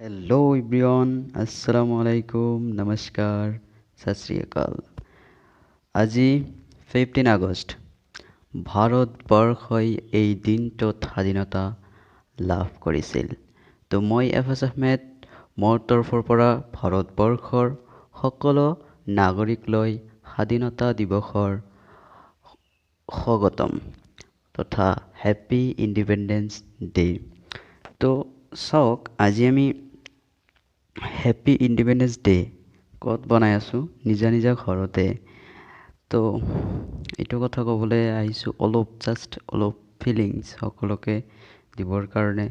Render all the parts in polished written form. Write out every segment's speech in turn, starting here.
hello everyone अस्सलामु आलाइकुम नमस्कार सत श्री अकाल আজি 15 আগষ্ট ভাৰতবৰ্ষই এই দিনটোত স্বাধীনতা লাভ কৰিছিল তো মই এছ আহমেদ মোৰ তৰফৰ পৰা ভাৰতবৰ্ষৰ সকলো নাগৰিকলৈ স্বাধীনতা দিৱসৰ স্বাগতম তথা হ্যাপি ইন্ডিপেন্ডেন্স ডে তো চাওক আজি আমি হ্যাপি ইন্ডিপেন্ডেন্স ডে ক'ত বনাই আছো নিজা নিজা ঘৰতে তো এইটো কথা ক'বলৈ আহিছোঁ অলপ ফিলিংছ সকলোকে দিবৰ কাৰণে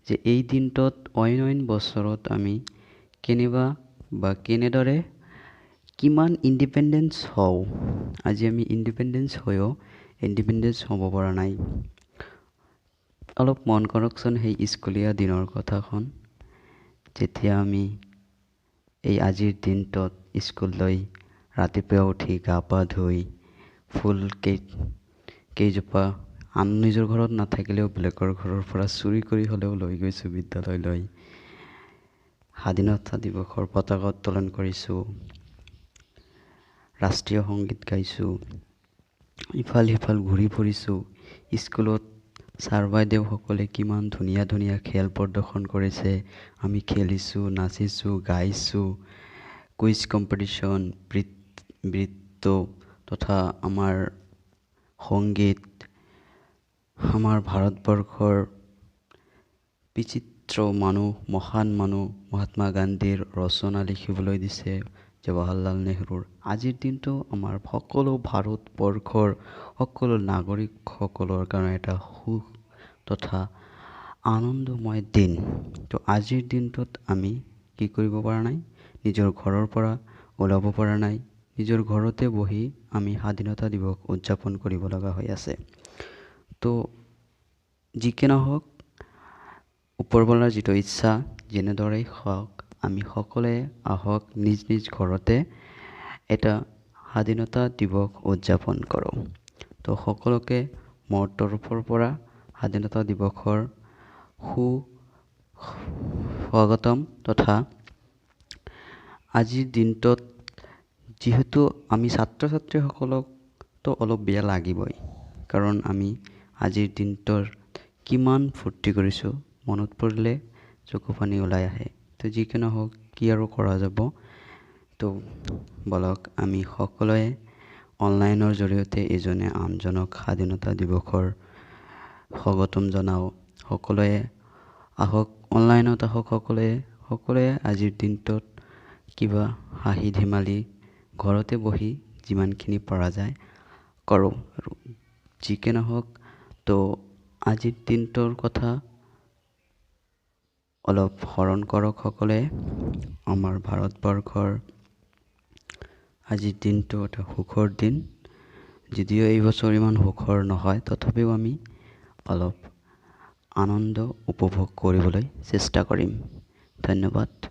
যে এই দিনটোত অইন বছৰত আমি কেনেদৰে কিমান ইণ্ডিপেণ্ডেন্স হওঁ আজি আমি ইণ্ডিপেণ্ডেন্স হৈও ইণ্ডিপেণ্ডেন্স হ'ব পৰা নাই অলপ মন কৰকচোন সেই স্কুলীয়া দিনৰ কথাখন যেতিয়া আমি এই আজিৰ দিনটোত স্কুললৈ ৰাতিপুৱা উঠি গা পা ধুই ফুল কেইজোপা আন নিজৰ ঘৰত নাথাকিলেও বেলেগৰ ঘৰৰ পৰা চুৰি কৰি হ'লেও লৈ গৈছোঁ বিদ্যালয়লৈ স্বাধীনতা দিৱসৰ পতাকা উত্তোলন কৰিছোঁ ৰাষ্ট্ৰীয় সংগীত গাইছোঁ ইফাল সিফাল ঘূৰি ফুৰিছোঁ স্কুলত ছাৰ বাইদেউসকলে কিমান ধুনীয়া ধুনীয়া খেল প্ৰদৰ্শন কৰিছে আমি খেলিছোঁ নাচিছোঁ গাইছোঁ কুইজ কম্পিটিশ্যন নৃত্য তথা আমাৰ সংগীত আমাৰ ভাৰতবৰ্ষৰ বিচিত্ৰ মহান মানুহ মহাত্মা গান্ধীৰ ৰচনা লিখিবলৈ দিছে জৱাহৰলাল নেহৰুৰ আজিৰ দিনটো আমাৰ সকলো ভাৰতবৰ্ষৰ সকলো নাগৰিকসকলৰ কাৰণে এটা সুখ তথা আনন্দময় দিন তো আজিৰ দিনটোত আমি কি কৰিব পৰা নাই নিজৰ ঘৰৰ পৰা ওলাব পৰা নাই নিজৰ ঘৰতে বহি আমি স্বাধীনতা দিৱস উদযাপন কৰিব লগা হৈ আছে তো যি কি নহওক ওপৰৱালাৰ যিটো ইচ্ছা যেনেদৰেই হওক আমি সকলোৱে আহক নিজ নিজ ঘৰতে এটা স্বাধীনতা দিৱস উদযাপন কৰোঁ তো সকলোকে মোৰ তৰফৰ পৰা স্বাধীনতা দিৱসৰ স্বাগতম তথা আজিৰ দিনটোত যিহেতু আমি ছাত্ৰ ছাত্ৰীসকলকতো অলপ বেয়া লাগিবই কাৰণ আমি আজিৰ দিনটোৰ কিমান ফূৰ্তি কৰিছোঁ মনত পৰিলে চকু পানী ওলাই আহে তো যি কি নহওক কি আৰু কৰা যাব তো বলক আমি সকলোৱে অনলাইনৰ জৰিয়তে এজনে আনজনক স্বাধীনতা দিৱসৰ স্বাগতম জনাওঁ সকলোৱে আহক অনলাইনত আহক সকলোৱে আজিৰ দিনটোত কিবা হাঁহি ধেমালি ঘৰতে বহি যিমানখিনি পৰা যায় কৰোঁ আৰু যি কি নহওক তো আজিৰ দিনটোৰ কথা অলপ স্মৰণ কৰক সকলোৱে আমাৰ ভাৰতবৰ্ষৰ আজিৰ দিনটো এটা সুখৰ দিন যদিও এই বছৰ ইমান সুখৰ নহয় তথাপিও আমি অলপ আনন্দ উপভোগ কৰিবলৈ চেষ্টা কৰিম ধন্যবাদ